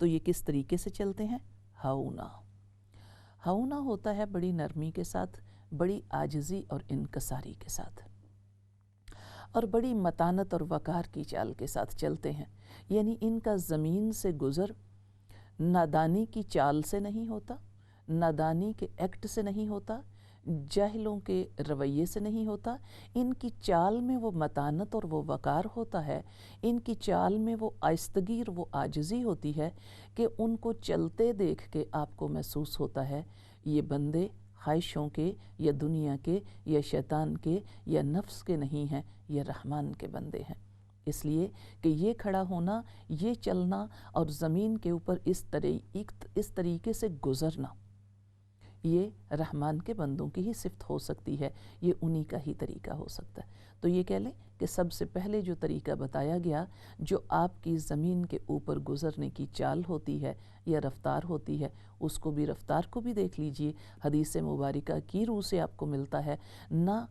تو یہ کس طریقے سے چلتے ہیں؟ ہاؤنا۔ ہاؤنا ہوتا ہے بڑی نرمی کے ساتھ، بڑی عاجزی اور انکساری کے ساتھ، اور بڑی متانت اور وقار کی چال کے ساتھ چلتے ہیں۔ یعنی ان کا زمین سے گزر نادانی کی چال سے نہیں ہوتا، نادانی کے ایکٹ سے نہیں ہوتا، جاہلوں کے رویے سے نہیں ہوتا۔ ان کی چال میں وہ متانت اور وہ وقار ہوتا ہے، ان کی چال میں وہ آہستگی اور وہ عاجزی ہوتی ہے کہ ان کو چلتے دیکھ کے آپ کو محسوس ہوتا ہے یہ بندے خواہشوں کے یا دنیا کے یا شیطان کے یا نفس کے نہیں ہیں، یہ رحمان کے بندے ہیں۔ اس لیے کہ یہ کھڑا ہونا، یہ چلنا اور زمین کے اوپر اس طریقے سے گزرنا، یہ رحمان کے بندوں کی ہی صفت ہو سکتی ہے، یہ انہی کا ہی طریقہ ہو سکتا ہے۔ تو یہ کہہ لیں کہ سب سے پہلے جو طریقہ بتایا گیا، جو آپ کی زمین کے اوپر گزرنے کی چال ہوتی ہے یا رفتار ہوتی ہے، اس کو بھی رفتار کو بھی دیکھ لیجئے۔ حدیث مبارکہ کی روح سے آپ کو ملتا ہے، نہ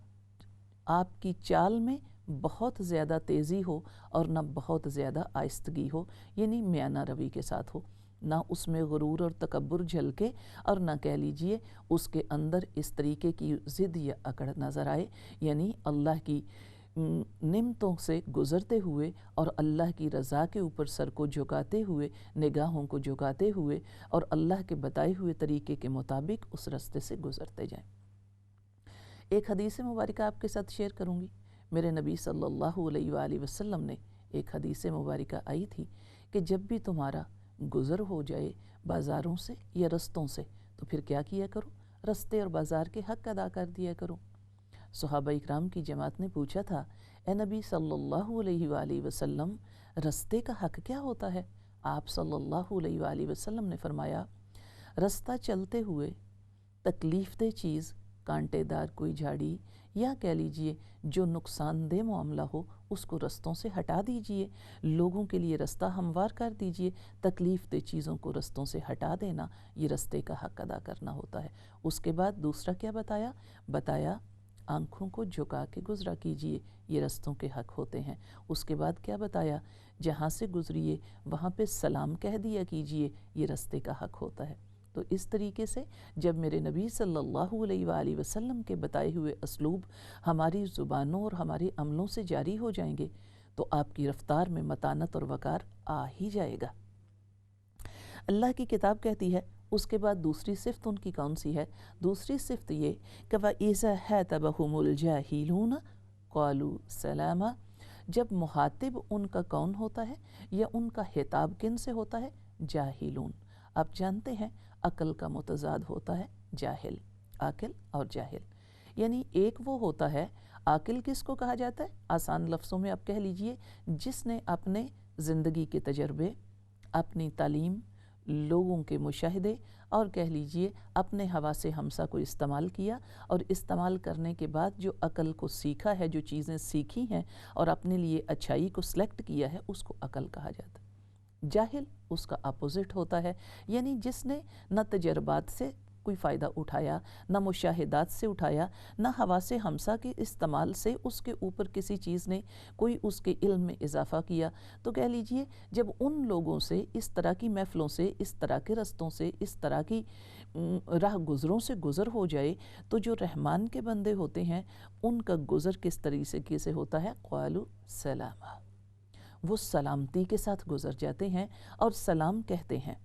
آپ کی چال میں بہت زیادہ تیزی ہو اور نہ بہت زیادہ آہستگی ہو، یعنی میانہ روی کے ساتھ ہو، نہ اس میں غرور اور تکبر جھلکے اور نہ کہہ لیجئے اس کے اندر اس طریقے کی ضد یا اکڑ نظر آئے، یعنی اللہ کی نعمتوں سے گزرتے ہوئے اور اللہ کی رضا کے اوپر سر کو جھکاتے ہوئے، نگاہوں کو جھکاتے ہوئے اور اللہ کے بتائے ہوئے طریقے کے مطابق اس راستے سے گزرتے جائیں۔ ایک حدیث مبارکہ آپ کے ساتھ شیئر کروں گی۔ میرے نبی صلی اللہ علیہ وآلہ وسلم نے ایک حدیث مبارکہ آئی تھی کہ جب بھی تمہارا گزر ہو جائے بازاروں سے یا رستوں سے تو پھر کیا کیا کرو؟ رستے اور بازار کے حق ادا کر دیا کرو۔ صحابہ اکرام کی جماعت نے پوچھا تھا، اے نبی صلی اللہ علیہ وآلہ وسلم، رستے کا حق کیا ہوتا ہے؟ آپ صلی اللہ علیہ وآلہ وسلم نے فرمایا، رستہ چلتے ہوئے تکلیف دہ چیز، کانٹے دار کوئی جھاڑی یا کہہ لیجئے جو نقصان دہ معاملہ ہو، اس کو رستوں سے ہٹا دیجئے، لوگوں کے لیے رستہ ہموار کر دیجئے۔ تکلیف دہ چیزوں کو رستوں سے ہٹا دینا، یہ رستے کا حق ادا کرنا ہوتا ہے۔ اس کے بعد دوسرا کیا بتایا آنکھوں کو جھکا کے گزرا کیجئے، یہ رستوں کے حق ہوتے ہیں۔ اس کے بعد کیا بتایا؟ جہاں سے گزریے وہاں پہ سلام کہہ دیا کیجئے، یہ رستے کا حق ہوتا ہے۔ تو اس طریقے سے جب میرے نبی صلی اللہ علیہ وآلہ وسلم کے بتائے ہوئے اسلوب ہماری زبانوں اور ہمارے عملوں سے جاری ہو جائیں گے تو آپ کی رفتار میں متانت اور وقار آ ہی جائے گا۔ اللہ کی کتاب کہتی ہے، اس کے بعد دوسری صفت ان کی کون سی ہے؟ دوسری صفت یہ کہ وَإِذَا خَاطَبَهُمُ الْجَاهِلُونَ قَالُوا سَلَامًا۔ جب مخاطب ان کا کون ہوتا ہے یا ان کا خطاب کن سے ہوتا ہے؟ جاہلون۔ آپ جانتے ہیں عقل کا متضاد ہوتا ہے جاہل، عاقل اور جاہل۔ یعنی ایک وہ ہوتا ہے، عاقل کس کو کہا جاتا ہے؟ آسان لفظوں میں آپ کہہ لیجئے جس نے اپنے زندگی کے تجربے، اپنی تعلیم، لوگوں کے مشاہدے اور کہہ لیجئے اپنے حواس ہمسا کو استعمال کیا، اور استعمال کرنے کے بعد جو عقل کو سیکھا ہے، جو چیزیں سیکھی ہیں اور اپنے لیے اچھائی کو سلیکٹ کیا ہے، اس کو عقل کہا جاتا ہے۔ جاہل اس کا اپوزٹ ہوتا ہے، یعنی جس نے نہ تجربات سے کوئی فائدہ اٹھایا، نہ مشاہدات سے اٹھایا، نہ حواس ہمسا کے استعمال سے اس کے اوپر کسی چیز نے کوئی اس کے علم میں اضافہ کیا۔ تو کہہ لیجئے جب ان لوگوں سے، اس طرح کی محفلوں سے، اس طرح کے رستوں سے، اس طرح کی راہ گزروں سے گزر ہو جائے تو جو رحمان کے بندے ہوتے ہیں ان کا گزر کس طریقے سے ہوتا ہے؟ قالوا سلاما۔ وہ سلامتی کے ساتھ گزر جاتے ہیں اور سلام کہتے ہیں۔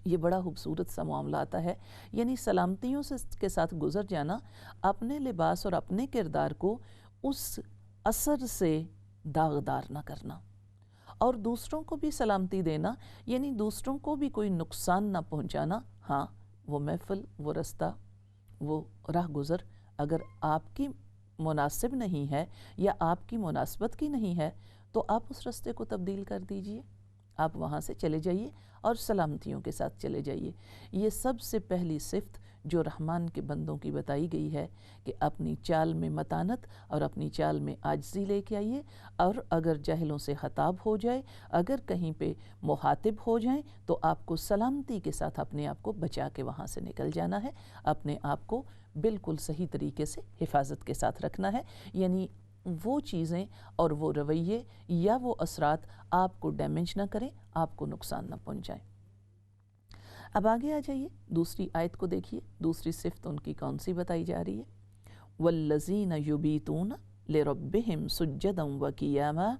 یہ بڑا خوبصورت سا معاملہ آتا ہے، یعنی سلامتیوں کے ساتھ گزر جانا، اپنے لباس اور اپنے کردار کو اس اثر سے داغدار نہ کرنا، اور دوسروں کو بھی سلامتی دینا، یعنی دوسروں کو بھی کوئی نقصان نہ پہنچانا۔ ہاں، وہ محفل، وہ رستہ، وہ راہ گزر اگر آپ کی مناسب نہیں ہے یا آپ کی مناسبت کی نہیں ہے تو آپ اس رستے کو تبدیل کر دیجئے، آپ وہاں سے چلے جائیے اور سلامتیوں کے ساتھ چلے جائیے۔ یہ سب سے پہلی صفت جو رحمان کے بندوں کی بتائی گئی ہے کہ اپنی چال میں متانت اور اپنی چال میں عاجزی لے کے آئیے، اور اگر جاہلوں سے خطاب ہو جائے، اگر کہیں پہ مخاطب ہو جائیں تو آپ کو سلامتی کے ساتھ اپنے آپ کو بچا کے وہاں سے نکل جانا ہے، اپنے آپ کو بالکل صحیح طریقے سے حفاظت کے ساتھ رکھنا ہے، یعنی وہ چیزیں اور وہ رویے یا وہ اثرات آپ کو ڈیمیج نہ کریں، آپ کو نقصان نہ پہنچائیں۔ اب آگے آ جائیے، دوسری آیت کو دیکھیے، دوسری صفت ان کی کون سی بتائی جا رہی ہے؟ وَالَّذِينَ يُبِيتُونَ لِرَبِّهِمْ سُجَّدًا وَقِيَامًا۔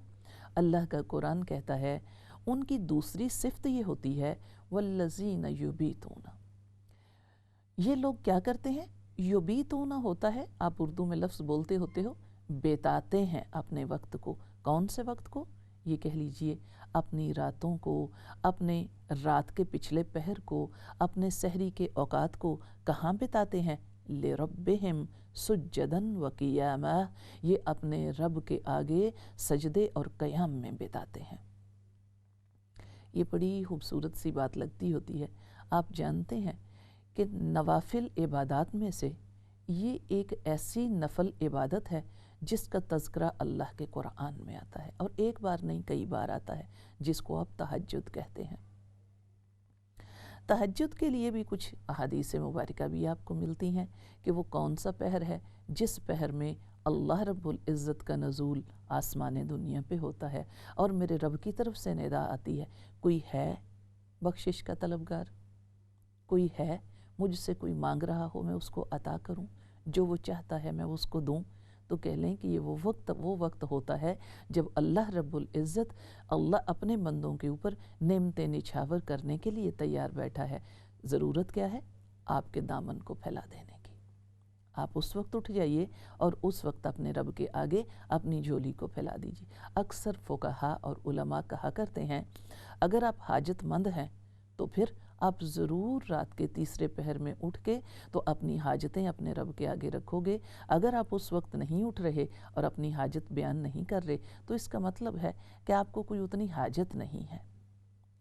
اللہ کا قرآن کہتا ہے ان کی دوسری صفت یہ ہوتی ہے وَالَّذِينَ يُبِيتُونَ، یہ لوگ کیا کرتے ہیں؟ یبیتون ہوتا ہے، آپ اردو میں لفظ بولتے ہوتے ہو، بیتاتے ہیں اپنے وقت کو۔ کون سے وقت کو؟ یہ کہہ لیجئے اپنی راتوں کو، اپنے رات کے پچھلے پہر کو، اپنے سحری کے اوقات کو کہاں بتاتے ہیں؟ لربہم سجدن وقیاما، یہ اپنے رب کے آگے سجدے اور قیام میں بتاتے ہیں۔ یہ بڑی خوبصورت سی بات لگتی ہوتی ہے۔ آپ جانتے ہیں کہ نوافل عبادات میں سے یہ ایک ایسی نفل عبادت ہے جس کا تذکرہ اللہ کے قرآن میں آتا ہے، اور ایک بار نہیں کئی بار آتا ہے، جس کو آپ تہجد کہتے ہیں۔ تہجد کے لیے بھی کچھ احادیث مبارکہ بھی آپ کو ملتی ہیں کہ وہ کون سا پہر ہے جس پہر میں اللہ رب العزت کا نزول آسمان دنیا پہ ہوتا ہے اور میرے رب کی طرف سے ندا آتی ہے، کوئی ہے بخشش کا طلبگار؟ کوئی ہے مجھ سے کوئی مانگ رہا ہو میں اس کو عطا کروں، جو وہ چاہتا ہے میں اس کو دوں؟ تو کہہ لیں کہ یہ وہ وقت ہوتا ہے جب اللہ رب العزت اللہ اپنے بندوں کے اوپر نعمتیں نچھاور کرنے کے لیے تیار بیٹھا ہے۔ ضرورت کیا ہے؟ آپ کے دامن کو پھیلا دینے کی۔ آپ اس وقت اٹھ جائیے اور اس وقت اپنے رب کے آگے اپنی جھولی کو پھیلا دیجیے۔ اکثر فقہاء اور علماء کہا کرتے ہیں اگر آپ حاجت مند ہیں تو پھر آپ ضرور رات کے تیسرے پہر میں اٹھ کے تو اپنی حاجتیں اپنے رب کے آگے رکھو گے۔ اگر آپ اس وقت نہیں اٹھ رہے اور اپنی حاجت بیان نہیں کر رہے تو اس کا مطلب ہے کہ آپ کو کوئی اتنی حاجت نہیں ہے۔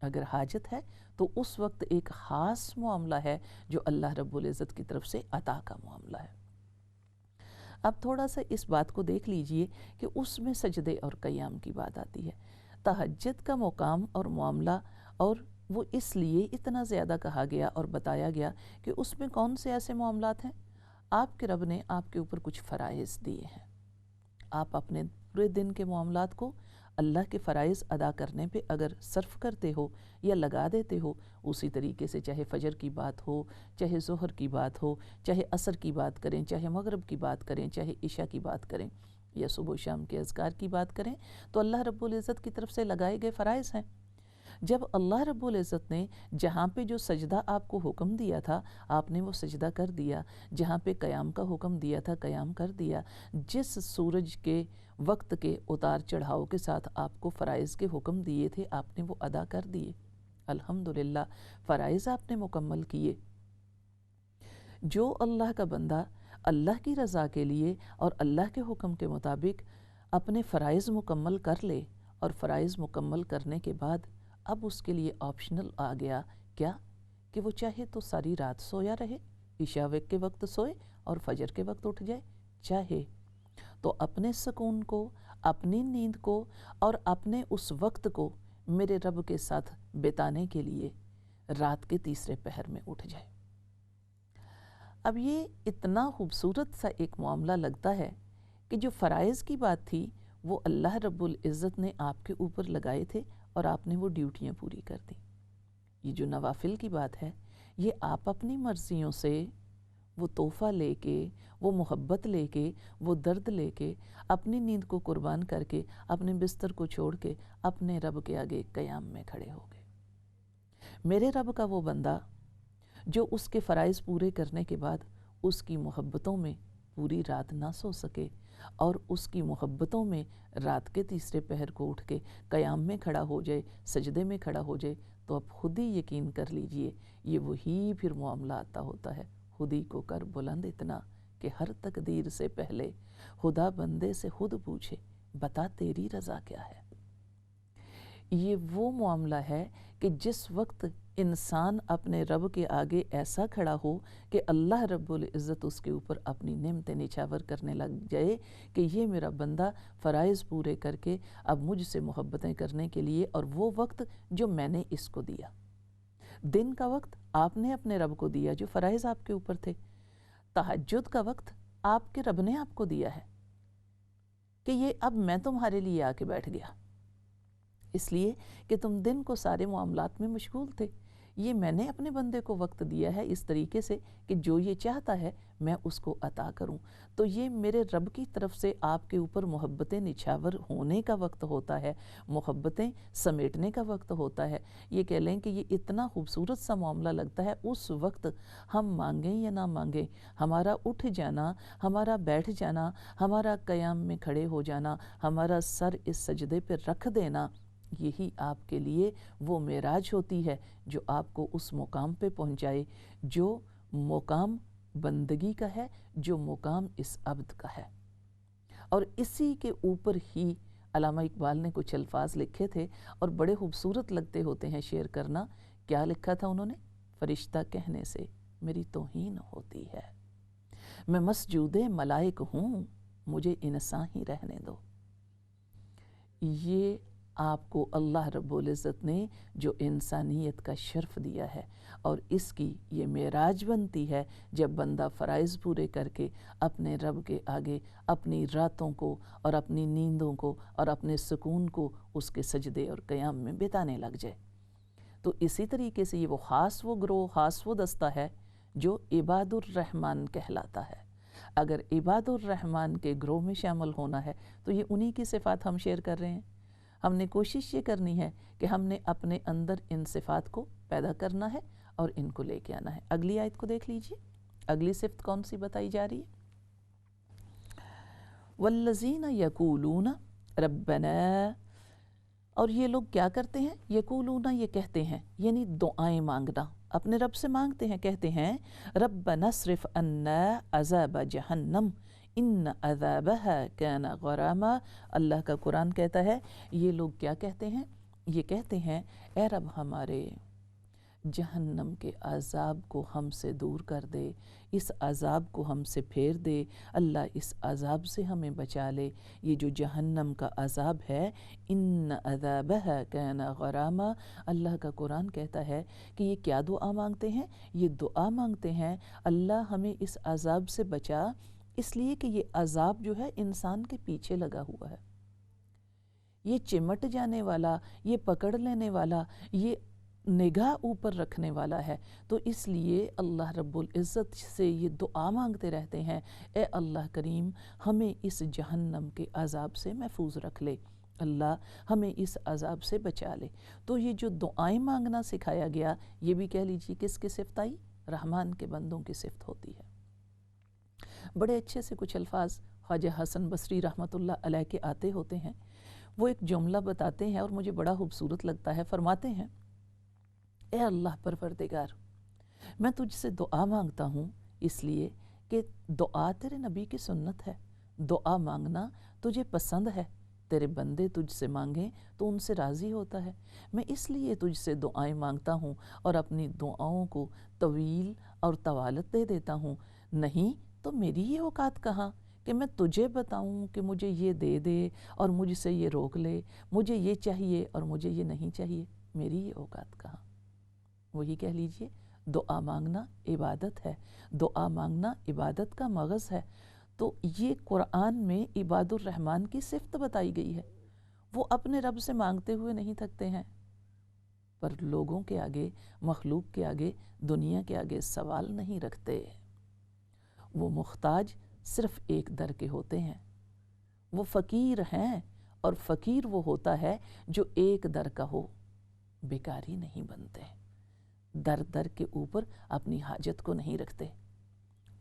اگر حاجت ہے تو اس وقت ایک خاص معاملہ ہے جو اللہ رب العزت کی طرف سے عطا کا معاملہ ہے۔ اب تھوڑا سا اس بات کو دیکھ لیجئے کہ اس میں سجدے اور قیام کی بات آتی ہے۔ تہجد کا مقام اور معاملہ، اور وہ اس لیے اتنا زیادہ کہا گیا اور بتایا گیا کہ اس میں کون سے ایسے معاملات ہیں؟ آپ کے رب نے آپ کے اوپر کچھ فرائض دیے ہیں، آپ اپنے پورے دن کے معاملات کو اللہ کے فرائض ادا کرنے پہ اگر صرف کرتے ہو یا لگا دیتے ہو، اسی طریقے سے چاہے فجر کی بات ہو، چاہے ظہر کی بات ہو، چاہے عصر کی بات کریں، چاہے مغرب کی بات کریں، چاہے عشاء کی بات کریں یا صبح و شام کے اذکار کی بات کریں، تو اللہ رب العزت کی طرف سے لگائے گئے فرائض ہیں۔ جب اللہ رب العزت نے جہاں پہ جو سجدہ آپ کو حکم دیا تھا آپ نے وہ سجدہ کر دیا، جہاں پہ قیام کا حکم دیا تھا قیام کر دیا، جس سورج کے وقت کے اتار چڑھاؤ کے ساتھ آپ کو فرائض کے حکم دیے تھے آپ نے وہ ادا کر دیے، الحمدللہ فرائض آپ نے مکمل کیے۔ جو اللہ کا بندہ اللہ کی رضا کے لیے اور اللہ کے حکم کے مطابق اپنے فرائض مکمل کر لے، اور فرائض مکمل کرنے کے بعد اب اس کے لیے آپشنل آ گیا کیا کہ وہ چاہے تو ساری رات سویا رہے، عشاء کے وقت سوئے اور فجر کے وقت اٹھ جائے، چاہے تو اپنے سکون کو، اپنی نیند کو اور اپنے اس وقت کو میرے رب کے ساتھ بتانے کے لیے رات کے تیسرے پہر میں اٹھ جائے۔ اب یہ اتنا خوبصورت سا ایک معاملہ لگتا ہے کہ جو فرائض کی بات تھی وہ اللہ رب العزت نے آپ کے اوپر لگائے تھے اور آپ نے وہ ڈیوٹیاں پوری کر دیں۔ یہ جو نوافل کی بات ہے یہ آپ اپنی مرضیوں سے وہ تحفہ لے کے، وہ محبت لے کے، وہ درد لے کے، اپنی نیند کو قربان کر کے، اپنے بستر کو چھوڑ کے اپنے رب کے آگے قیام میں کھڑے ہو گئے۔ میرے رب کا وہ بندہ جو اس کے فرائض پورے کرنے کے بعد اس کی محبتوں میں پوری رات نہ سو سکے اور اس کی محبتوں میں رات کے تیسرے پہر کو اٹھ کے قیام میں کھڑا ہو جائے، سجدے میں کھڑا ہو جائے، تو اب خود ہی یقین کر لیجئے یہ وہی پھر معاملہ آتا ہوتا ہے، خود ہی کو کر بلند اتنا کہ ہر تقدیر سے پہلے خدا بندے سے خود پوچھے بتا تیری رضا کیا ہے۔ یہ وہ معاملہ ہے کہ جس وقت انسان اپنے رب کے آگے ایسا کھڑا ہو کہ اللہ رب العزت اس کے اوپر اپنی نعمتیں نچھاور کرنے لگ جائے کہ یہ میرا بندہ فرائض پورے کر کے اب مجھ سے محبتیں کرنے کے لیے، اور وہ وقت جو میں نے اس کو دیا، دن کا وقت آپ نے اپنے رب کو دیا جو فرائض آپ کے اوپر تھے، تہجد کا وقت آپ کے رب نے آپ کو دیا ہے، کہ یہ اب میں تمہارے لیے آ کے بیٹھ گیا، اس لیے کہ تم دن کو سارے معاملات میں مشغول تھے۔ یہ میں نے اپنے بندے کو وقت دیا ہے اس طریقے سے کہ جو یہ چاہتا ہے میں اس کو عطا کروں۔ تو یہ میرے رب کی طرف سے آپ کے اوپر محبتیں نچھاور ہونے کا وقت ہوتا ہے، محبتیں سمیٹنے کا وقت ہوتا ہے۔ یہ کہہ لیں کہ یہ اتنا خوبصورت سا معاملہ لگتا ہے، اس وقت ہم مانگیں یا نہ مانگیں، ہمارا اٹھ جانا، ہمارا بیٹھ جانا، ہمارا قیام میں کھڑے ہو جانا، ہمارا سر اس سجدے پہ رکھ دینا، یہی آپ کے لیے وہ معراج ہوتی ہے جو آپ کو اس مقام پہ پہنچائے، جو مقام بندگی کا ہے، جو مقام اس عبد کا ہے۔ اور اسی کے اوپر ہی علامہ اقبال نے کچھ الفاظ لکھے تھے اور بڑے خوبصورت لگتے ہوتے ہیں شیئر کرنا۔ کیا لکھا تھا انہوں نے؟ فرشتہ کہنے سے میری توہین ہوتی ہے، میں مسجود ملائک ہوں، مجھے انساں ہی رہنے دو۔ یہ آپ کو اللہ رب العزت نے جو انسانیت کا شرف دیا ہے، اور اس کی یہ معراج بنتی ہے جب بندہ فرائض پورے کر کے اپنے رب کے آگے اپنی راتوں کو اور اپنی نیندوں کو اور اپنے سکون کو اس کے سجدے اور قیام میں بتانے لگ جائے۔ تو اسی طریقے سے یہ وہ خاص وہ گروہ، خاص وہ دستہ ہے جو عباد الرحمن کہلاتا ہے۔ اگر عباد الرحمن کے گروہ میں شامل ہونا ہے تو یہ انہی کی صفات ہم شیئر کر رہے ہیں۔ ہم نے کوشش یہ کرنی ہے کہ ہم نے اپنے اندر ان صفات کو پیدا کرنا ہے اور ان کو لے کے آنا ہے۔ اگلی آیت کو دیکھ لیجئے، اگلی صفت کون سی بتائی جا رہی ہے؟ وَالَّذِينَ يَقُولُونَ رَبَّنَا، اور یہ لوگ کیا کرتے ہیں؟ یقولون، یہ کہتے ہیں، یعنی دعائیں مانگنا، اپنے رب سے مانگتے ہیں، کہتے ہیں رَبَّنَا اصْرِفْ عَنَّا عَذَابَ جَہَنَّمَ ان عذابها کان غراما۔ اللہ کا قرآن کہتا ہے یہ لوگ کیا کہتے ہیں؟ یہ کہتے ہیں اے رب ہمارے، جہنم کے عذاب کو ہم سے دور کر دے، اس عذاب کو ہم سے پھیر دے، اللہ اس عذاب سے ہمیں بچا لے۔ یہ جو جہنم کا عذاب ہے، ان عذابها کان غراما، اللہ کا قرآن کہتا ہے کہ یہ کیا دعا مانگتے ہیں؟ یہ دعا مانگتے ہیں اللہ ہمیں اس عذاب سے بچا، اس لیے کہ یہ عذاب جو ہے انسان کے پیچھے لگا ہوا ہے، یہ چمٹ جانے والا، یہ پکڑ لینے والا، یہ نگاہ اوپر رکھنے والا ہے۔ تو اس لیے اللہ رب العزت سے یہ دعا مانگتے رہتے ہیں اے اللہ کریم ہمیں اس جہنم کے عذاب سے محفوظ رکھ لے، اللہ ہمیں اس عذاب سے بچا لے۔ تو یہ جو دعائیں مانگنا سکھایا گیا، یہ بھی کہہ لیجیے کس کی صفت آئی؟ رحمان کے بندوں کی صفت ہوتی ہے۔ بڑے اچھے سے کچھ الفاظ خواجہ حسن بصری رحمۃ اللہ علیہ کے آتے ہوتے ہیں، وہ ایک جملہ بتاتے ہیں اور مجھے بڑا خوبصورت لگتا ہے۔ فرماتے ہیں اے اللہ پروردگار، میں تجھ سے دعا مانگتا ہوں اس لیے کہ دعا تیرے نبی کی سنت ہے، دعا مانگنا تجھے پسند ہے، تیرے بندے تجھ سے مانگیں تو ان سے راضی ہوتا ہے۔ میں اس لیے تجھ سے دعائیں مانگتا ہوں اور اپنی دعاؤں کو طویل اور طوالت دے دیتا ہوں، نہیں تو میری یہ اوقات کہاں کہ میں تجھے بتاؤں کہ مجھے یہ دے دے اور مجھ سے یہ روک لے، مجھے یہ چاہیے اور مجھے یہ نہیں چاہیے، میری یہ اوقات کہاں؟ وہی کہہ لیجئے دعا مانگنا عبادت ہے، دعا مانگنا عبادت کا مغز ہے۔ تو یہ قرآن میں عباد الرحمن کی صفت بتائی گئی ہے، وہ اپنے رب سے مانگتے ہوئے نہیں تھکتے ہیں، پر لوگوں کے آگے، مخلوق کے آگے، دنیا کے آگے سوال نہیں رکھتے۔ وہ محتاج صرف ایک در کے ہوتے ہیں، وہ فقیر ہیں، اور فقیر وہ ہوتا ہے جو ایک در کا ہو، بیکاری نہیں بنتے، در در کے اوپر اپنی حاجت کو نہیں رکھتے۔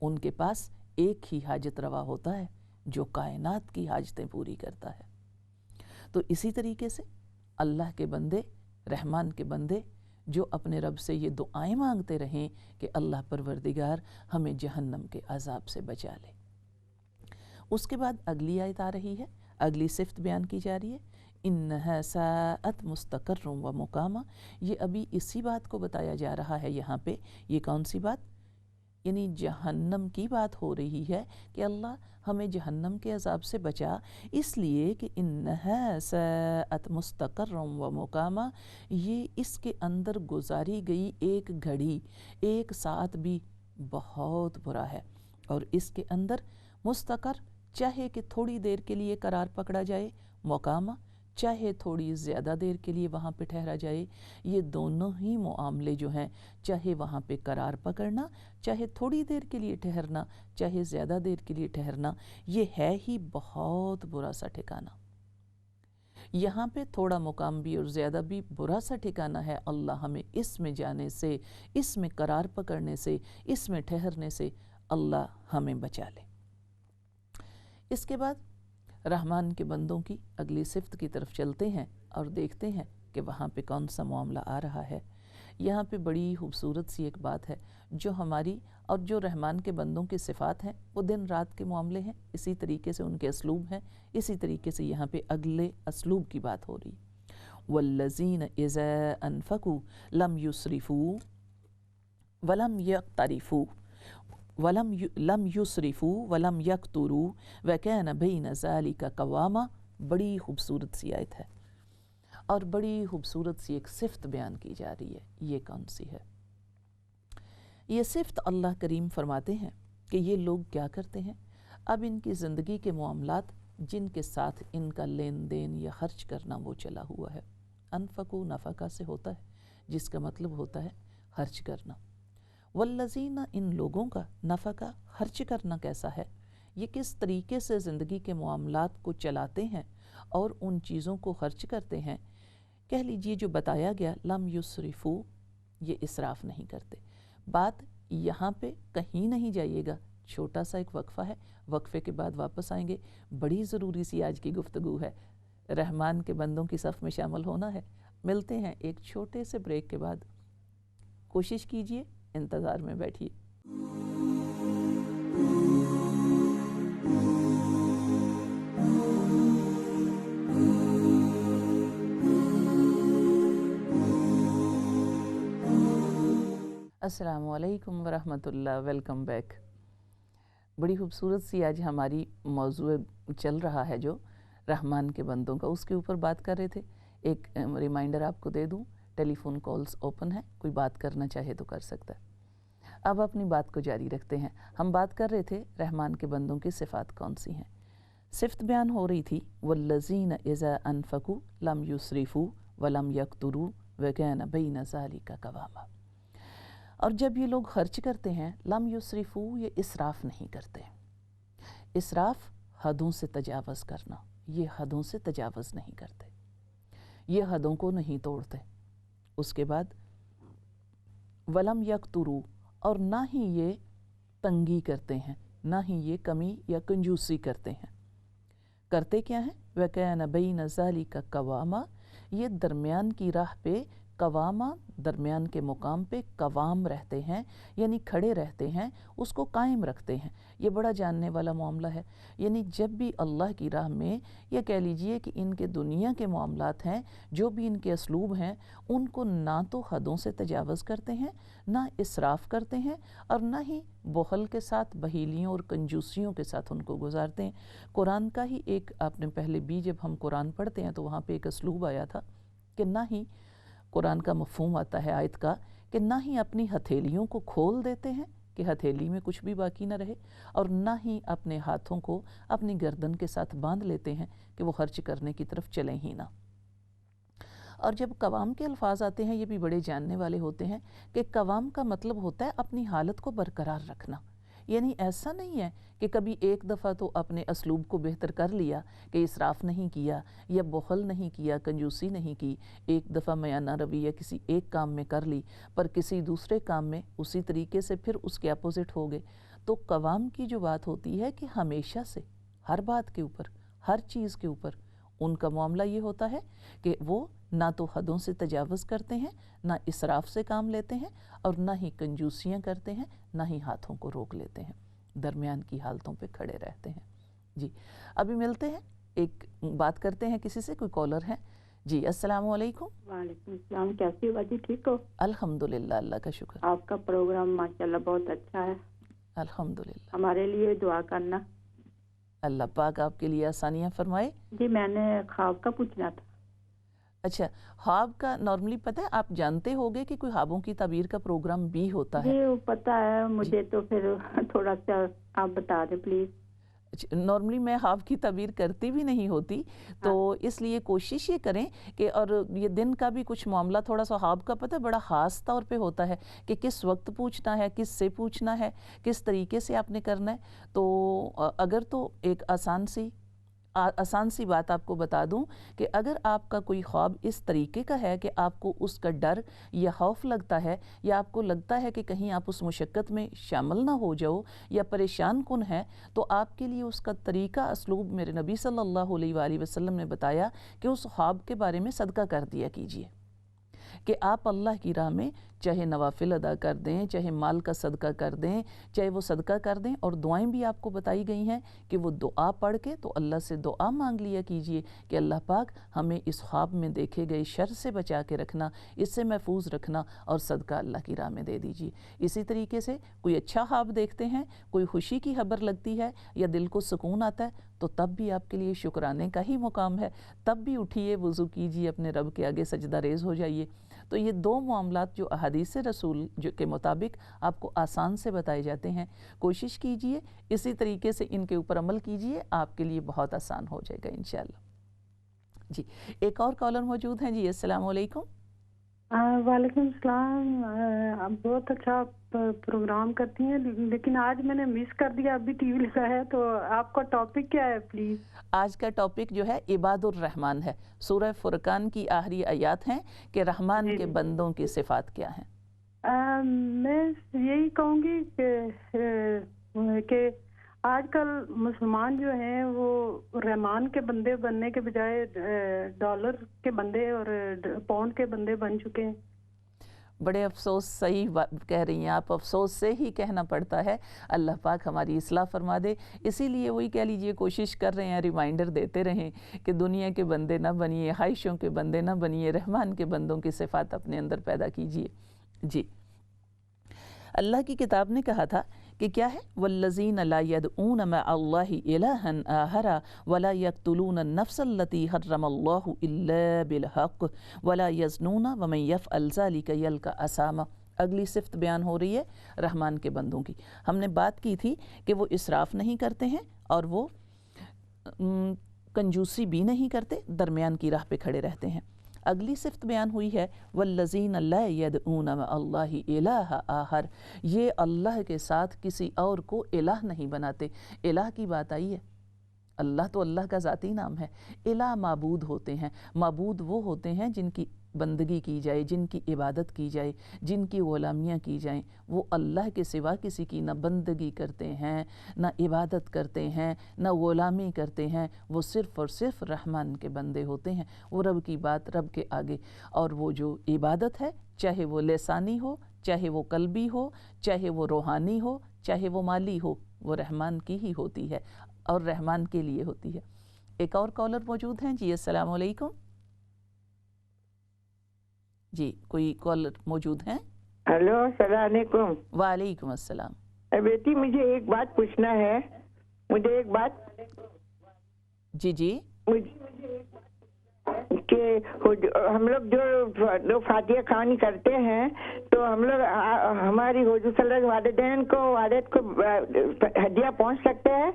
ان کے پاس ایک ہی حاجت روا ہوتا ہے جو کائنات کی حاجتیں پوری کرتا ہے۔ تو اسی طریقے سے اللہ کے بندے، رحمان کے بندے جو اپنے رب سے یہ دعائیں مانگتے رہیں کہ اللہ پروردگار ہمیں جہنم کے عذاب سے بچا لے۔ اس کے بعد اگلی آیت آ رہی ہے، اگلی صفت بیان کی جا رہی ہے انہا ساءت مستقر و مقاما۔ یہ ابھی اسی بات کو بتایا جا رہا ہے یہاں پہ۔ یہ کون سی بات؟ یعنی جہنم کی بات ہو رہی ہے کہ اللہ ہمیں جہنم کے عذاب سے بچا، اس لیے کہ انہا ساءت مستقر و مقاما، یہ اس کے اندر گزاری گئی ایک گھڑی، ایک ساتھ بھی بہت برا ہے، اور اس کے اندر مستقر چاہے کہ تھوڑی دیر کے لیے قرار پکڑا جائے مقامہ، چاہے تھوڑی زیادہ دیر کے لیے وہاں پہ ٹھہرا جائے، یہ دونوں ہی معاملے جو ہیں، چاہے وہاں پہ قرار پکڑنا، چاہے تھوڑی دیر کے لیے ٹھہرنا، چاہے زیادہ دیر کے لیے ٹھہرنا، یہ ہے ہی بہت برا سا ٹھکانہ۔ یہاں پہ تھوڑا مقام بھی اور زیادہ بھی برا سا ٹھکانہ ہے۔ اللہ ہمیں اس میں جانے سے، اس میں قرار پکڑنے سے، اس میں ٹھہرنے سے اللہ ہمیں بچا لے۔ اس کے بعد رحمان کے بندوں کی اگلی صفت کی طرف چلتے ہیں اور دیکھتے ہیں کہ وہاں پہ کون سا معاملہ آ رہا ہے۔ یہاں پہ بڑی خوبصورت سی ایک بات ہے جو ہماری اور جو رحمان کے بندوں کی صفات ہیں وہ دن رات کے معاملے ہیں، اسی طریقے سے ان کے اسلوب ہیں، اسی طریقے سے یہاں پہ اگلے اسلوب کی بات ہو رہی۔ وَالَّذِينَ إِذَا أَنفَقُوا لَمْ يُسْرِفُوا وَلَمْ يَقْتَرِفُوا لم یسرفوا ولم یقتروا وکان بین ذلک قواما۔ بڑی خوبصورت سی آیت ہے اور بڑی خوبصورت سی ایک صفت بیان کی جا رہی ہے۔ یہ کون سی ہے؟ یہ صفت اللہ کریم فرماتے ہیں کہ یہ لوگ کیا کرتے ہیں، اب ان کی زندگی کے معاملات جن کے ساتھ ان کا لین دین یا خرچ کرنا وہ چلا ہوا ہے۔ انفقوا نفقہ سے ہوتا ہے جس کا مطلب ہوتا ہے خرچ کرنا۔ والذین، ان لوگوں کا، نفقہ خرچ کرنا کیسا ہے، یہ کس طریقے سے زندگی کے معاملات کو چلاتے ہیں اور ان چیزوں کو خرچ کرتے ہیں۔ کہہ لیجئے جو بتایا گیا لم یسرفو، یہ اسراف نہیں کرتے۔ بات یہاں پہ کہیں نہیں جائیے گا، چھوٹا سا ایک وقفہ ہے، وقفے کے بعد واپس آئیں گے۔ بڑی ضروری سی آج کی گفتگو ہے، رحمان کے بندوں کی صف میں شامل ہونا ہے۔ ملتے ہیں ایک چھوٹے سے بریک کے بعد، کوشش کیجئے، انتظار میں بیٹھیے۔ السلام علیکم ورحمۃ اللہ، ویلکم بیک۔ بڑی خوبصورت سی آج ہماری موضوع چل رہا ہے جو رحمان کے بندوں کا، اس کے اوپر بات کر رہے تھے۔ ایک ریمائنڈر آپ کو دے دوں، ٹیلی فون کالز اوپن ہے، کوئی بات کرنا چاہے تو کر سکتا ہے۔ اب اپنی بات کو جاری رکھتے ہیں۔ ہم بات کر رہے تھے رحمان کے بندوں کی صفات کون سی ہیں۔ صفت بیان ہو رہی تھی والذین اذا انفقوا لم یسرفوا ولم یقتروا وکان بین ذلک قواما۔ اور جب یہ لوگ خرچ کرتے ہیں، لم یسرفوا، یہ اسراف نہیں کرتے۔ اسراف حدوں سے تجاوز کرنا، یہ حدوں سے تجاوز نہیں کرتے، یہ حدوں کو نہیں توڑتے۔ اس کے بعد ولم یقتروا، اور نہ ہی یہ تنگی کرتے ہیں، نہ ہی یہ کمی یا کنجوسی کرتے ہیں۔ کرتے کیا ہیں؟ وَكَانَ بَيْنَ ذَلِكَ قَوَامًا، یہ درمیان کی راہ پہ قوامہ، درمیان کے مقام پہ قوام رہتے ہیں، یعنی کھڑے رہتے ہیں، اس کو قائم رکھتے ہیں۔ یہ بڑا جاننے والا معاملہ ہے، یعنی جب بھی اللہ کی راہ میں، یا کہہ لیجئے کہ ان کے دنیا کے معاملات ہیں، جو بھی ان کے اسلوب ہیں، ان کو نہ تو حدوں سے تجاوز کرتے ہیں، نہ اسراف کرتے ہیں، اور نہ ہی بخل کے ساتھ، بخیلیوں اور کنجوسیوں کے ساتھ ان کو گزارتے ہیں۔ قرآن کا ہی ایک، آپ نے پہلے بھی جب ہم قرآن پڑھتے ہیں تو وہاں پہ ایک اسلوب آیا تھا کہ نہ ہی قرآن کا مفہوم آتا ہے آیت کا کہ نہ ہی اپنی ہتھیلیوں کو کھول دیتے ہیں کہ ہتھیلی میں کچھ بھی باقی نہ رہے، اور نہ ہی اپنے ہاتھوں کو اپنی گردن کے ساتھ باندھ لیتے ہیں کہ وہ خرچ کرنے کی طرف چلیں ہی نہ۔ اور جب قوام کے الفاظ آتے ہیں، یہ بھی بڑے جاننے والے ہوتے ہیں کہ قوام کا مطلب ہوتا ہے اپنی حالت کو برقرار رکھنا، یعنی ایسا نہیں ہے کہ کبھی ایک دفعہ تو اپنے اسلوب کو بہتر کر لیا کہ اسراف نہیں کیا یا بخل نہیں کیا، کنجوسی نہیں کی، ایک دفعہ میانہ رویہ کسی ایک کام میں کر لی، پر کسی دوسرے کام میں اسی طریقے سے پھر اس کے اپوزٹ ہو گئے۔ تو قوام کی جو بات ہوتی ہے کہ ہمیشہ سے ہر بات کے اوپر، ہر چیز کے اوپر ان کا معاملہ یہ ہوتا ہے کہ وہ نہ تو حدوں سے تجاوز کرتے ہیں، نہ اسراف سے کام لیتے ہیں، اور نہ ہی کنجوسیاں کرتے ہیں، نہ ہی ہاتھوں کو روک لیتے ہیں، درمیان کی حالتوں پہ کھڑے رہتے ہیں۔ جی ابھی ملتے ہیں، ایک بات کرتے ہیں کسی سے، کوئی کالر ہے۔ جی السلام علیکم۔ وعلیکم السلام، کیسی ہو باجی، ٹھیک ہو؟ الحمدللہ، اللہ کا شکر۔ آپ کا پروگرام ماشاءاللہ بہت اچھا ہے، الحمدللہ۔ ہمارے لیے دعا کرنا۔ اللہ پاک آپ کے لیے آسانیاں فرمائے۔ جی میں نے خواب کا پوچھنا تھا۔ اچھا، خواب کا نارملی پتہ ہے، آپ جانتے ہوگے کہ کوئی خوابوں کی تعبیر کا پروگرام بھی ہوتا ہے؟ جی وہ پتہ ہے مجھے، تو پھر تھوڑا سا آپ بتا دیں پلیز۔ نارملی میں خواب کی تعبیر کرتی بھی نہیں ہوتی، تو اس لیے کوشش یہ کریں کہ، اور یہ دن کا بھی کچھ معاملہ تھوڑا سا خواب کا پتہ بڑا خاص طور پہ ہوتا ہے کہ کس وقت پوچھنا ہے، کس سے پوچھنا ہے، کس طریقے سے آپ نے کرنا ہے۔ تو اگر تو ایک آسان سی بات آپ کو بتا دوں کہ اگر آپ کا کوئی خواب اس طریقے کا ہے کہ آپ کو اس کا ڈر یا خوف لگتا ہے، یا آپ کو لگتا ہے کہ کہیں آپ اس مشقت میں شامل نہ ہو جاؤ یا پریشان کن ہے، تو آپ کے لیے اس کا طریقہ اسلوب میرے نبی صلی اللہ علیہ وآلہ وسلم نے بتایا کہ اس خواب کے بارے میں صدقہ کر دیا کیجئے، کہ آپ اللہ کی راہ میں چاہے نوافل ادا کر دیں، چاہے مال کا صدقہ کر دیں، چاہے وہ صدقہ کر دیں، اور دعائیں بھی آپ کو بتائی گئی ہیں کہ وہ دعا پڑھ کے تو اللہ سے دعا مانگ لیا کیجئے کہ اللہ پاک ہمیں اس خواب میں دیکھے گئے شر سے بچا کے رکھنا، اس سے محفوظ رکھنا، اور صدقہ اللہ کی راہ میں دے دیجئے۔ اسی طریقے سے کوئی اچھا خواب دیکھتے ہیں، کوئی خوشی کی خبر لگتی ہے یا دل کو سکون آتا ہے، تو تب بھی آپ کے لیے شکرانے کا ہی مقام ہے، تب بھی اٹھیے، وضو کیجئے، اپنے رب کے آگے سجدہ ریز ہو جائیے۔ تو یہ دو معاملات جو احادیث رسول کے مطابق آپ کو آسان سے بتائے جاتے ہیں، کوشش کیجئے اسی طریقے سے ان کے اوپر عمل کیجئے، آپ کے لیے بہت آسان ہو جائے گا انشاءاللہ۔ جی ایک اور کالر موجود ہیں۔ جی السلام علیکم۔ وعلیکم السلام۔ آپ بہت اچھا پروگرام کرتی ہیں، لیکن آج میں نے مس کر دیا، ابھی ٹی وی لگا ہے، تو آپ کا ٹاپک کیا ہے پلیز؟ آج کا ٹاپک جو ہے عباد الرحمن ہے، سورہ فرقان کی آخری آیات ہیں کہ رحمان کے بندوں کی صفات کیا ہیں۔ میں یہی کہوں گی کہ آج کل مسلمان جو ہیں وہ رحمان کے بندے بننے کے بجائے ڈالر کے بندے اور پاؤنڈ کے بندے بن چکے ہیں۔ بڑے افسوس، صحیح کہہ رہی ہیں آپ، افسوس سے ہی کہنا پڑتا ہے، اللہ پاک ہماری اصلاح فرما دے۔ اسی لیے وہی کہہ لیجئے، کوشش کر رہے ہیں، ریمائنڈر دیتے رہیں کہ دنیا کے بندے نہ بنیے، خواہشوں کے بندے نہ بنیے، رحمان کے بندوں کی صفات اپنے اندر پیدا کیجئے۔ جی اللہ کی کتاب نے کہا تھا کہ کیا ہے، والذین لا يدعون مع اللہ الہا آخر ولا يقتلون النفس التي حرم اللہ الا بالحق ولا يزنون ومن يفعل ذلك يلقى اثاما۔ اگلی صفت بیان ہو رہی ہے رحمان کے بندوں کی۔ ہم نے بات کی تھی کہ وہ اسراف نہیں کرتے ہیں اور وہ کنجوسی بھی نہیں کرتے، درمیان کی راہ پہ کھڑے رہتے ہیں۔ اگلی صفت بیان ہوئی ہے والذین لا يدعون مع اللہ الہ آخر، یہ اللہ کے ساتھ کسی اور کو الہ نہیں بناتے۔ الہ کی بات آئی ہے، اللہ تو اللہ کا ذاتی نام ہے، الہ معبود ہوتے ہیں، معبود وہ ہوتے ہیں جن کی بندگی کی جائے، جن کی عبادت کی جائے، جن کی غلامیاں کی جائیں۔ وہ اللہ کے سوا کسی کی نہ بندگی کرتے ہیں، نہ عبادت کرتے ہیں، نہ غلامی کرتے ہیں، وہ صرف اور صرف رحمان کے بندے ہوتے ہیں۔ وہ رب کی بات رب کے آگے، اور وہ جو عبادت ہے، چاہے وہ لسانی ہو، چاہے وہ قلبی ہو، چاہے وہ روحانی ہو، چاہے وہ مالی ہو، وہ رحمان کی ہی ہوتی ہے اور رحمان کے لیے ہوتی ہے۔ ایک اور کالر موجود ہیں۔ جی السلام علیکم۔ جی کوئی کالر موجود ہیں؟ ہیلو السلام علیکم۔ وعلیکم السلام۔ بیٹی مجھے ایک بات پوچھنا ہے، مجھے ایک بات جی کہ ہم لوگ جو فاتحہ خوانی کرتے ہیں تو ہم لوگ ہماری حضور صلی اللہ علیہ والدین کو والد کو ہدیہ پہنچ سکتے ہیں؟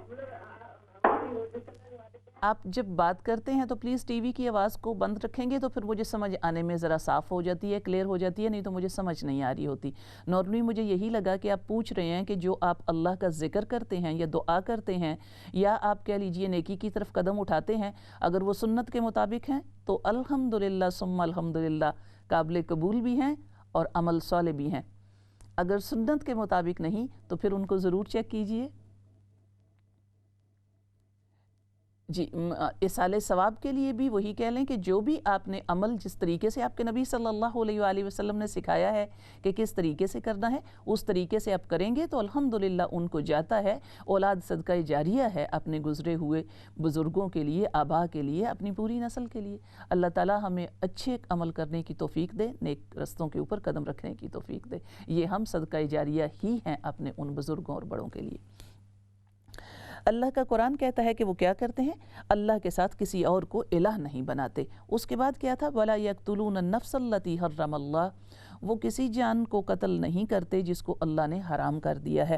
آپ جب بات کرتے ہیں تو پلیز ٹی وی کی آواز کو بند رکھیں گے تو پھر مجھے سمجھ آنے میں ذرا صاف ہو جاتی ہے، کلیئر ہو جاتی ہے، نہیں تو مجھے سمجھ نہیں آ رہی ہوتی۔ نارملی مجھے یہی لگا کہ آپ پوچھ رہے ہیں کہ جو آپ اللہ کا ذکر کرتے ہیں یا دعا کرتے ہیں یا آپ کہہ لیجئے نیکی کی طرف قدم اٹھاتے ہیں، اگر وہ سنت کے مطابق ہیں تو الحمدللہ ثم الحمدللہ قابل قبول بھی ہیں اور عمل صالح بھی ہیں۔ اگر سنت کے مطابق نہیں تو پھر ان کو ضرور چیک کیجئے۔ جی اصالِ ثواب کے لیے بھی وہی کہہ لیں کہ جو بھی آپ نے عمل جس طریقے سے آپ کے نبی صلی اللہ علیہ وآلہ وسلم نے سکھایا ہے کہ کس طریقے سے کرنا ہے، اس طریقے سے آپ کریں گے تو الحمدللہ ان کو جاتا ہے، اولاد صدقہ جاریہ ہے اپنے گزرے ہوئے بزرگوں کے لیے، آبا کے لیے، اپنی پوری نسل کے لیے۔ اللہ تعالی ہمیں اچھے عمل کرنے کی توفیق دے، نیک رستوں کے اوپر قدم رکھنے کی توفیق دے۔ یہ ہم صدقہ جاریہ ہی ہیں اپنے ان بزرگوں اور بڑوں کے لیے۔ اللہ کا قرآن کہتا ہے کہ وہ کیا کرتے ہیں، اللہ کے ساتھ کسی اور کو الہ نہیں بناتے۔ اس کے بعد کیا تھا، وَلَا يَقْتُلُونَ النَّفْسَ الَّتِي حَرَّمَ اللَّهُ، وہ کسی جان کو قتل نہیں کرتے جس کو اللہ نے حرام کر دیا ہے۔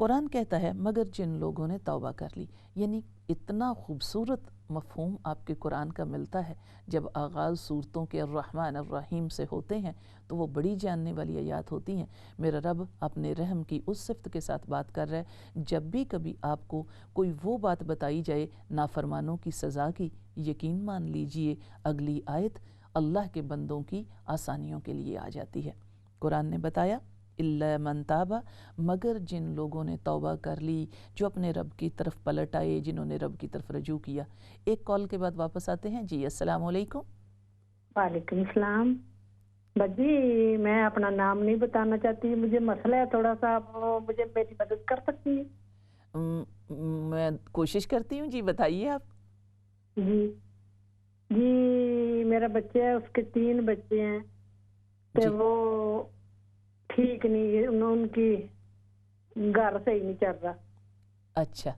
قرآن کہتا ہے مگر جن لوگوں نے توبہ کر لی، یعنی اتنا خوبصورت مفہوم آپ کے قرآن کا ملتا ہے جب آغاز صورتوں کے الرحمن الرحیم سے ہوتے ہیں تو وہ بڑی جاننے والی آیات ہوتی ہیں۔ میرا رب اپنے رحم کی اس صفت کے ساتھ بات کر رہا ہے، جب بھی کبھی آپ کو کوئی وہ بات بتائی جائے نافرمانوں کی سزا کی، یقین مان لیجئے اگلی آیت اللہ کے بندوں کی آسانیوں کے لیے آ جاتی ہے۔ قرآن نے بتایا الا من تاب، مگر جن لوگوں نے توبہ کر لی، جو اپنے رب کی طرف پلٹ آئے، جنہوں نے رب کی طرف رجوع کیا۔ ایک کال کے بعد واپس آتے ہیں۔ جی السلام علیکم۔ وعلیکم السلام۔ بجی میں اپنا نام نہیں بتانا چاہتی، مجھے مسئلہ ہے تھوڑا سا، آپ مجھے میری مدد کر سکتی ہیں؟ میں کوشش کرتی ہوں، جی بتائیے آپ۔ جی میرا بچہ ہے، اس کے 3 بچے ہیں، تو وہ ٹھیک نہیں، ان کی گھر صحیح نہیں چل رہا۔ اچھا،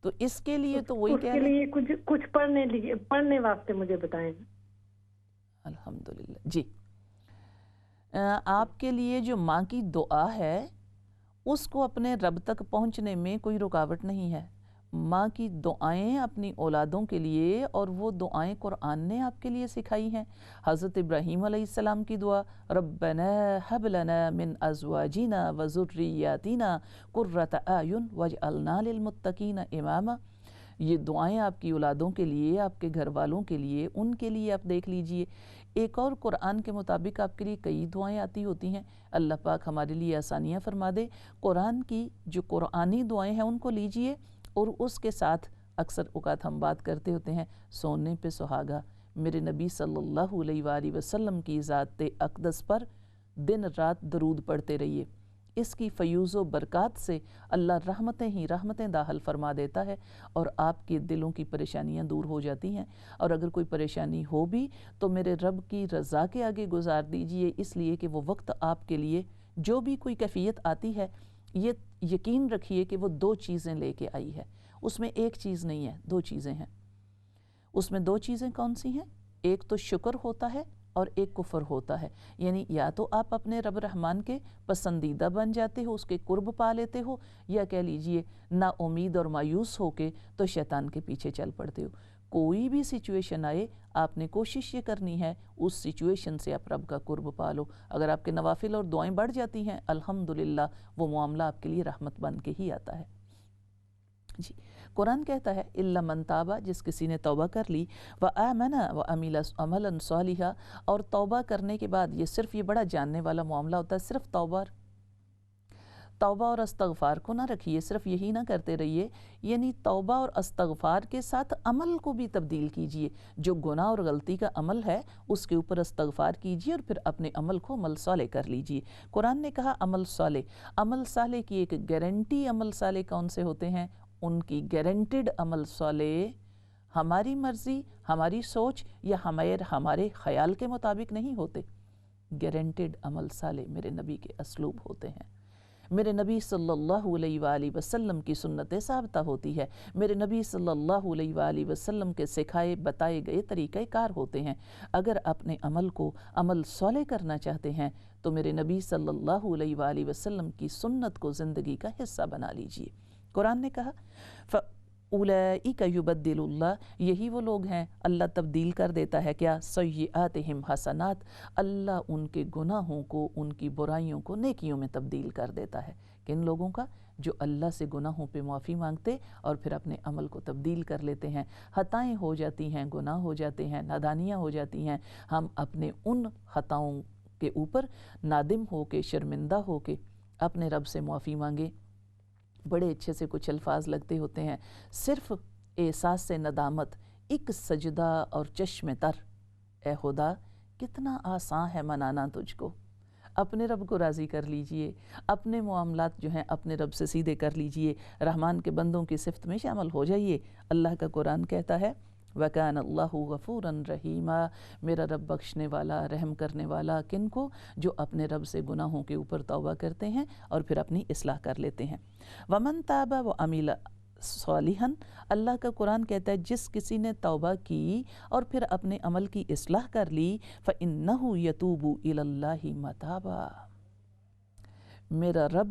تو اس کے لیے تو وہی کہہ رہے ہیں، کچھ پڑھنے واسطے مجھے بتائیں۔ الحمدللہ۔ جی آپ کے لیے جو ماں کی دعا ہے اس کو اپنے رب تک پہنچنے میں کوئی رکاوٹ نہیں ہے۔ ماں کی دعائیں اپنی اولادوں کے لیے، اور وہ دعائیں قرآن نے آپ کے لیے سکھائی ہیں۔ حضرت ابراہیم علیہ السلام کی دعا ربنا ہب لنا من ازواجنا وذریاتنا قرۃ اعین واجعلنا للمتقین اماما، یہ دعائیں آپ کی اولادوں کے لیے، آپ کے گھر والوں کے لیے، ان کے لیے آپ دیکھ لیجئے۔ ایک اور قرآن کے مطابق آپ کے لیے کئی دعائیں آتی ہوتی ہیں، اللہ پاک ہمارے لیے آسانیاں فرما دے۔ قرآن کی جو قرآنی دعائیں ہیں ان کو لیجئے، اور اس کے ساتھ اکثر اوقات ہم بات کرتے ہوتے ہیں سونے پہ سہاگا، میرے نبی صلی اللہ علیہ وآلہ وسلم کی ذات اقدس پر دن رات درود پڑھتے رہیے۔ اس کی فیوز و برکات سے اللہ رحمتیں ہی رحمتیں داخل فرما دیتا ہے، اور آپ کے دلوں کی پریشانیاں دور ہو جاتی ہیں۔ اور اگر کوئی پریشانی ہو بھی تو میرے رب کی رضا کے آگے گزار دیجئے، اس لیے کہ وہ وقت آپ کے لیے جو بھی کوئی کیفیت آتی ہے، یہ یقین رکھیے کہ وہ 2 چیزیں لے کے آئی ہے، اس میں ایک چیز نہیں ہے، 2 چیزیں ہیں۔ اس میں 2 چیزیں کون سی ہیں؟ ایک تو شکر ہوتا ہے اور ایک کفر ہوتا ہے، یعنی یا تو آپ اپنے رب رحمان کے پسندیدہ بن جاتے ہو، اس کے قرب پا لیتے ہو، یا کہہ لیجئے نا امید اور مایوس ہو کے تو شیطان کے پیچھے چل پڑتے ہو۔ کوئی بھی سچویشن آئے، آپ نے کوشش یہ کرنی ہے اس سچویشن سے آپ رب کا قرب پا لو۔ اگر آپ کے نوافل اور دعائیں بڑھ جاتی ہیں، الحمدللہ وہ معاملہ آپ کے لیے رحمت بن کے ہی آتا ہے۔ جی قرآن کہتا ہے الا من تابا، جس کسی نے توبہ کر لی، وآمن وعمل عملا صالحا، اور توبہ کرنے کے بعد یہ بڑا جاننے والا معاملہ ہوتا ہے، صرف توبہ اور استغفار کو نہ رکھیے، صرف یہی نہ کرتے رہیے، یعنی توبہ اور استغفار کے ساتھ عمل کو بھی تبدیل کیجئے۔ جو گناہ اور غلطی کا عمل ہے اس کے اوپر استغفار کیجئے، اور پھر اپنے عمل کو عمل صالح کر لیجئے۔ قرآن نے کہا عمل صالح کی ایک گارنٹی، عمل صالح کون سے ہوتے ہیں؟ ان کی گارنٹیڈ عمل صالح ہماری مرضی، ہماری سوچ یا ہمارے خیال کے مطابق نہیں ہوتے۔ گارنٹیڈ عمل صالح میرے نبی کے اسلوب ہوتے ہیں، میرے نبی صلی اللہ علیہ وآلہ وسلم کی سنت ثابتہ ہوتی ہے، میرے نبی صلی اللہ علیہ وآلہ وسلم کے سکھائے بتائے گئے طریقہ کار ہوتے ہیں۔ اگر اپنے عمل کو عمل صالح کرنا چاہتے ہیں تو میرے نبی صلی اللہ علیہ وآلہ وسلم کی سنت کو زندگی کا حصہ بنا لیجئے۔ قرآن نے کہا فَأُولَئِكَ يُبَدِّلُ اللَّهُ، یہی وہ لوگ ہیں اللہ تبدیل کر دیتا ہے کیا؟ سیئاتہم حسنات، اللہ ان کے گناہوں کو، ان کی برائیوں کو نیکیوں میں تبدیل کر دیتا ہے۔ کن لوگوں کا؟ جو اللہ سے گناہوں پہ معافی مانگتے اور پھر اپنے عمل کو تبدیل کر لیتے ہیں۔ خطائیں ہو جاتی ہیں، گناہ ہو جاتے ہیں، نادانیاں ہو جاتی ہیں، ہم اپنے ان خطاؤں کے اوپر نادم ہو کے، شرمندہ ہو کے اپنے رب سے معافی مانگیں۔ بڑے اچھے سے کچھ الفاظ لگتے ہوتے ہیں، صرف احساس سے ندامت، ایک سجدہ اور چشم تر، اے خدا کتنا آسان ہے منانا تجھ کو۔ اپنے رب کو راضی کر لیجئے، اپنے معاملات جو ہیں اپنے رب سے سیدھے کر لیجئے، رحمان کے بندوں کی صفت میں شامل ہو جائیے۔ اللہ کا قرآن کہتا ہے وَكَانَ اللَّهُ غَفُورًا رَحِيمًا، میرا رب بخشنے والا، رحم کرنے والا، کن کو؟ جو اپنے رب سے گناہوں کے اوپر توبہ کرتے ہیں اور پھر اپنی اصلاح کر لیتے ہیں۔ وَمَن تَابَ وَعَمِلَ صَالِحًا، اللہ کا قرآن کہتا ہے جس کسی نے توبہ کی اور پھر اپنے عمل کی اصلاح کر لی، فَإِنَّهُ يَتُوبُ إِلَى اللَّهِ مَتَابًا، میرا رب